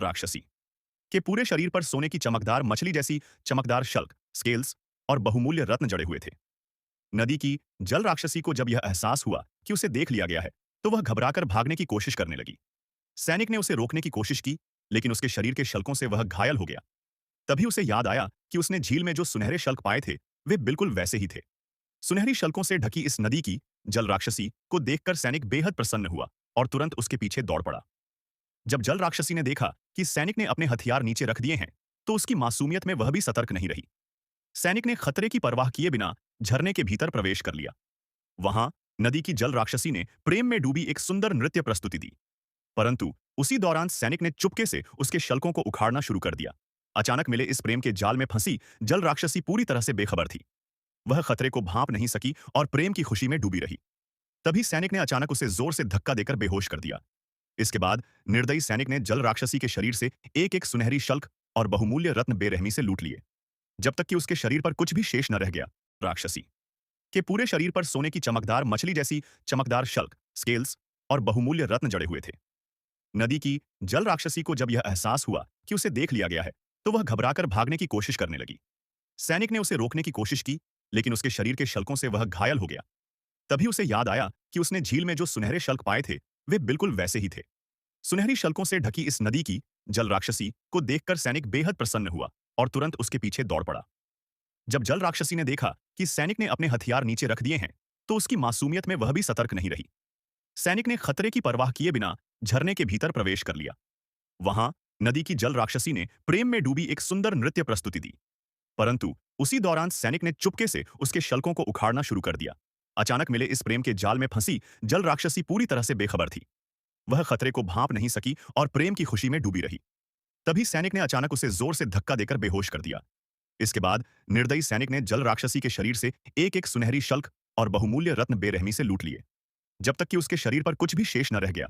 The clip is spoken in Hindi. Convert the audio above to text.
राक्षसी के पूरे शरीर पर सोने की चमकदार मछली जैसी चमकदार शल्क, स्केल्स और बहुमूल्य रत्न जड़े हुए थे। नदी की जल राक्षसी को जब यह एहसास हुआ कि उसे देख लिया गया है, तो वह घबराकर भागने की कोशिश करने लगी। सैनिक ने उसे रोकने की कोशिश की, लेकिन उसके शरीर के शल्कों से वह घायल हो गया। तभी उसे याद आया कि उसने झील में जो सुनहरे शल्क पाए थे, वे बिल्कुल वैसे ही थे। सुनहरी शल्कों से ढकी इस नदी की जल राक्षसी को देखकर सैनिक बेहद प्रसन्न हुआ और तुरंत उसके पीछे दौड़ पड़ा। जब जल राक्षसी ने देखा कि सैनिक ने अपने हथियार नीचे रख दिए हैं, तो उसकी मासूमियत में वह भी सतर्क नहीं रही। सैनिक ने खतरे की परवाह किए बिना झरने के भीतर प्रवेश कर लिया। वहां नदी की जल राक्षसी ने प्रेम में डूबी एक सुंदर नृत्य प्रस्तुति दी। परंतु उसी दौरान सैनिक ने चुपके से उसके शल्कों को उखाड़ना शुरू कर दिया। अचानक मिले इस प्रेम के जाल में फंसी जल राक्षसी पूरी तरह से बेखबर थी। वह खतरे को भांप नहीं सकी और प्रेम की खुशी में डूबी रही। तभी सैनिक ने अचानक उसे जोर से धक्का देकर बेहोश कर दिया। इसके बाद निर्दयी सैनिक ने जल राक्षसी के शरीर से एक एक सुनहरी शल्क और बहुमूल्य रत्न बेरहमी से लूट लिए, जब तक कि उसके शरीर पर कुछ भी शेष न रह गया। राक्षसी के पूरे शरीर पर सोने की चमकदार मछली जैसी चमकदार शल्क, स्केल्स और बहुमूल्य रत्न जड़े हुए थे। नदी की जल राक्षसी को जब यह एहसास हुआ कि उसे देख लिया गया है, तो वह घबराकर भागने की कोशिश करने लगी। सैनिक ने उसे रोकने की कोशिश की, लेकिन उसके शरीर के शल्कों से वह घायल हो गया। तभी उसे याद आया कि उसने झील में जो सुनहरे शल्क पाए थे, वे बिल्कुल वैसे ही थे। सुनहरी शल्कों से ढकी इस नदी की जल राक्षसी को देखकर सैनिक बेहद प्रसन्न हुआ और तुरंत उसके पीछे दौड़ पड़ा। जब जल राक्षसी ने देखा कि सैनिक ने अपने हथियार नीचे रख दिए हैं, तो उसकी मासूमियत में वह भी सतर्क नहीं रही। सैनिक ने खतरे की परवाह किए बिना झरने के भीतर प्रवेश कर लिया। वहां नदी की जल राक्षसी ने प्रेम में डूबी एक सुंदर नृत्य प्रस्तुति दी। परंतु उसी दौरान सैनिक ने चुपके से उसके शल्कों को उखाड़ना शुरू कर दिया। अचानक मिले इस प्रेम के जाल में फंसी जल राक्षसी पूरी तरह से बेखबर थी। वह खतरे को भांप नहीं सकी और प्रेम की खुशी में डूबी रही। तभी सैनिक ने अचानक उसे जोर से धक्का देकर बेहोश कर दिया। इसके बाद निर्दयी सैनिक ने जल राक्षसी के शरीर से एक एक सुनहरी शल्क और बहुमूल्य रत्न बेरहमी से लूट लिए, जब तक कि उसके शरीर पर कुछ भी शेष न रह गया।